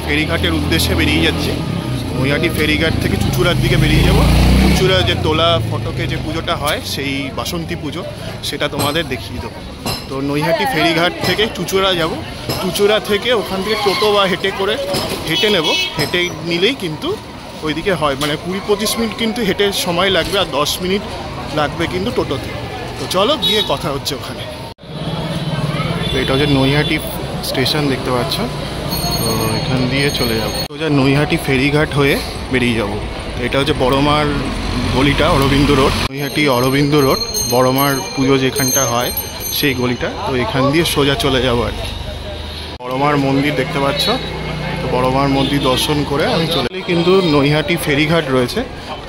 ফেরিঘাটের উদ্দেশ্যে বেরিয়ে যাচ্ছি। নৈহাটি ফেরিঘাট থেকে চুঁচুড়ার দিকে বেরিয়ে যাব। চুঁচুড়া যে তোলা ফটকে যে পুজোটা হয়, সেই বাসন্তী পুজো, সেটা তোমাদের দেখিয়ে দেবো। তো নৈহাটি ফেরিঘাট থেকে চুঁচুড়া যাব। চুঁচুড়া থেকে ওখান থেকে টোটো বা হেঁটে নেব। হেঁটে নিলেই কিন্তু ওইদিকে হয়, মানে 20-25 মিনিট কিন্তু হেঁটে সময় লাগবে, আর 10 মিনিট লাগবে কিন্তু টোটোতে। তো চলো গিয়ে কথা হচ্ছে ওখানে। তো এটা হচ্ছে নৈহাটি স্টেশন, দেখতে পাচ্ছ। তো এখান দিয়ে চলে যাবো সোজা নৈহাটি ফেরিঘাট হয়ে বেরিয়ে যাব। তো এটা হচ্ছে বড়মার গলিটা, অরবিন্দ রোড, নৈহাটি অরবিন্দ রোড, বড়মার পুজো যেখানটা হয় সেই গলিটা। তো এখান দিয়ে সোজা চলে যাবো আর কি। বড়মার মন্দির দেখতে পাচ্ছ। তো বড়মার মন্দির দর্শন করে আমি চলে কিন্তু নৈহাটি ফেরিঘাট রয়েছে,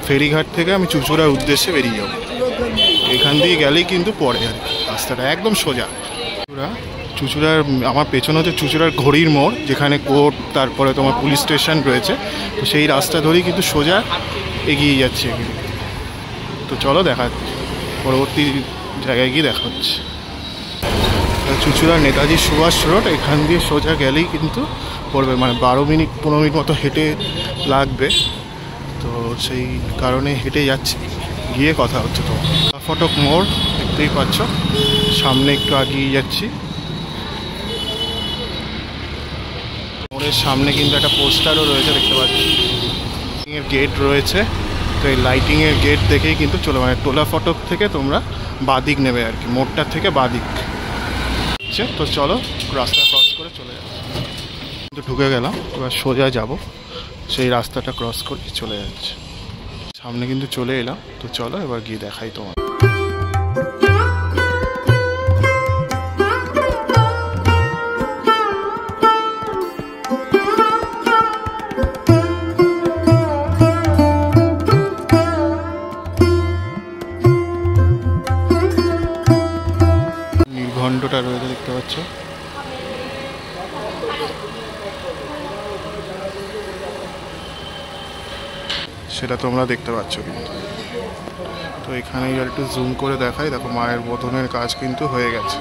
ফেরিঘাট থেকে আমি চুঁচুড়ার উদ্দেশ্যে বেরিয়ে যাব। এখান দিয়ে গেলেই কিন্তু পড়ে আর কি, রাস্তাটা একদম সোজা। চুঁচুড়ার আমার পেছনে হচ্ছে চুঁচুড়ার ঘড়ির মোড়, যেখানে কোর্ট, তারপরে তোমার পুলিশ স্টেশন রয়েছে। তো সেই রাস্তা ধরেই কিন্তু সোজা এগিয়ে যাচ্ছে এখানে। তো চলো দেখা পরবর্তী জায়গায় গিয়ে দেখা হচ্ছে। চুঁচুড়ার নেতাজি সুভাষ রোড, এখান দিয়ে সোজা গেলেই কিন্তু পড়বে, মানে 12-15 মিনিট মতো হেঁটে লাগবে। তো সেই কারণে হেঁটে যাচ্ছি, গিয়ে কথা হচ্ছে। তো ফটক মোড় দেখতেই পাচ্ছ, সামনে একটু আগিয়ে যাচ্ছি। মোড়ের সামনে কিন্তু একটা পোস্টারও রয়েছে, দেখতে পাচ্ছি। লাইটিংয়ের গেট রয়েছে। তো এই লাইটিংয়ের গেট দেখেই কিন্তু চলে, মানে টোলা ফটক থেকে তোমরা বাদিক নেবে আর কি, মোড়টার থেকে বাদিক। তো চলো রাস্তা ক্রস করে চলে যাবো। কিন্তু ঢুকে গেলাম, এবার সোজা যাব, সেই রাস্তাটা ক্রস করে চলে যাচ্ছে। সামনে কিন্তু চলে এলাম। তো চলো এবার গিয়ে দেখাই তোমার। নীলঘণ্টটা রয়েছে, দেখতে পাচ্ছ। সেটা তোমরা দেখতে পাচ্ছ কিন্তু। তো এখানে একটু জুম করে দেখাই, দেখো মায়ের বোধনের কাজ কিন্তু হয়ে গেছে।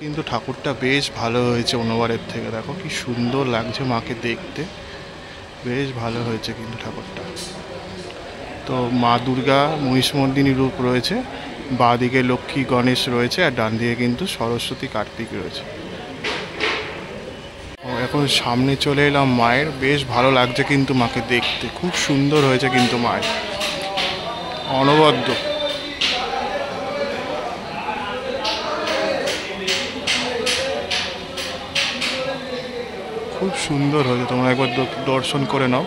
কিন্তু ঠাকুরটা বেশ ভালো হয়েছে অন্যবারের থেকে, দেখো কি সুন্দর লাগছে মাকে দেখতে, বেশ ভালো হয়েছে কিন্তু ঠাকুরটা। তো মা দুর্গা মহিষমর্দিনী রূপ রয়েছে, বাঁ দিকে লক্ষ্মী গণেশ রয়েছে, আর ডান দিকে কিন্তু সরস্বতী কার্তিক রয়েছে। এখন সামনে চলে এলাম মায়ের, বেশ ভালো লাগছে কিন্তু মাকে দেখতে, খুব সুন্দর হয়েছে কিন্তু মায়ের, অনবদ্য। খুব সুন্দর হয়েছে, তোমরা একবার দর্শন করে নাও।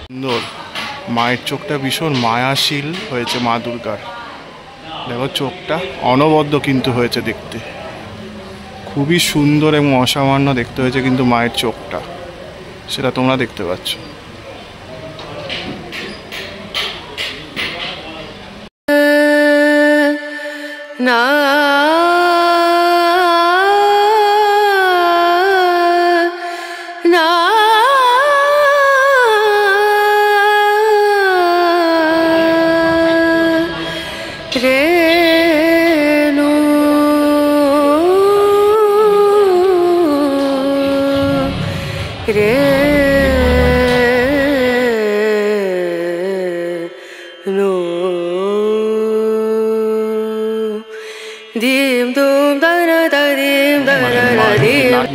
সুন্দর, মায়ের চোখটা ভীষণ মায়াশীল হয়েছে মা দুর্গার, দেখো চোখটা অনবদ্য কিন্তু হয়েছে দেখতে, খুবই সুন্দর এবং অসামান্য দেখতে হয়েছে কিন্তু মায়ের চোখটা, সেটা তোমরা দেখতে পাচ্ছ। না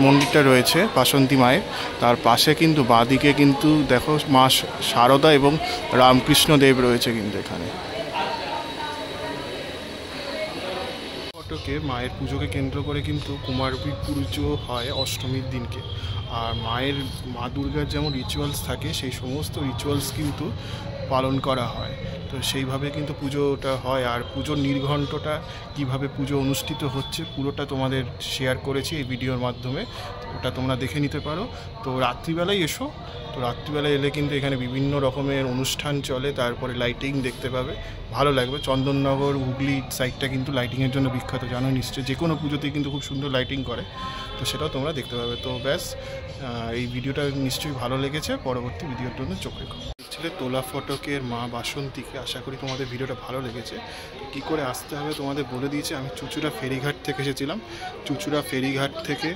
মন্দিরটা রয়েছে বাসন্তী মায়ের, তার পাশে কিন্তু বাঁদিকে কিন্তু দেখো মা শারদা এবং রামকৃষ্ণ দেব রয়েছে কিন্তু এখানে। ফটকে মায়ের পুজোকে কেন্দ্র করে কিন্তু কুমারবীর পুজো হয় অষ্টমীর দিনকে, আর মা দুর্গার যেমন রিচুয়ালস থাকে সেই সমস্ত রিচুয়ালস কিন্তু পালন করা হয়। তো সেইভাবে কিন্তু পুজোটা হয়। আর পুজোর নির্ঘণ্টটা কীভাবে পুজো অনুষ্ঠিত হচ্ছে পুরোটা তোমাদের শেয়ার করেছি এই ভিডিওর মাধ্যমে, ওটা তোমরা দেখে নিতে পারো। তো রাত্রিবেলায় এসো, তো রাত্রিবেলায় এলে কিন্তু এখানে বিভিন্ন রকমের অনুষ্ঠান চলে, তারপরে লাইটিং দেখতে পাবে, ভালো লাগবে। চন্দননগর হুগলি সাইডটা কিন্তু লাইটিংয়ের জন্য বিখ্যাত, জানো নিশ্চয়ই, যে কোনো পুজোতেই কিন্তু খুব সুন্দর লাইটিং করে, তো সেটাও তোমরা দেখতে পাবে। তো ব্যাস, এই ভিডিওটা নিশ্চয়ই ভালো লেগেছে, পরবর্তী ভিডিওর জন্য চোখ রেখো। ছিল তোলা ফটকের মা বাসন্তীকে, আশা করি তোমাদের ভিডিওটা ভালো লেগেছে। কী করে আসতে হবে তোমাদের বলে দিয়েছি। আমি চুঁচুড়া ফেরিঘাট থেকে এসেছিলাম, চুঁচুড়া ফেরিঘাট থেকে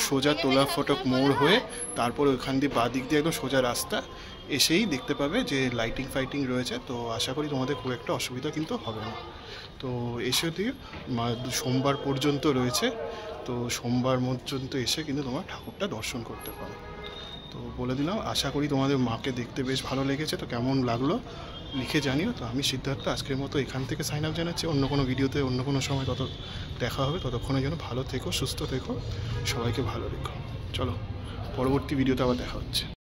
সোজা তোলা ফটক মোড় হয়ে তারপর ওইখান দিয়ে বাঁ দিক দিয়ে একদম সোজা রাস্তা এসেই দেখতে পাবে যে লাইটিং ফাইটিং রয়েছে। তো আশা করি তোমাদের খুব একটা অসুবিধা কিন্তু হবে না। তো এসে দিয়ে সোমবার পর্যন্ত রয়েছে, তো সোমবার পর্যন্ত এসে কিন্তু তোমার ঠাকুরটা দর্শন করতে পারো। তো বলে দিলাম, আশা করি তোমাদের মাকে দেখতে বেশ ভালো লেগেছে। তো কেমন লাগলো লিখে জানিও। তো আমি সিদ্ধার্থ আজকের মতো এখান থেকে সাইন আপ জানাচ্ছি। অন্য কোনো ভিডিওতে অন্য কোনো সময় দেখা হবে। ততক্ষণের জন্য ভালো থেকো, সুস্থ থেকো, সবাইকে ভালো রেখো। চলো, পরবর্তী ভিডিওতে আবার দেখা হচ্ছে।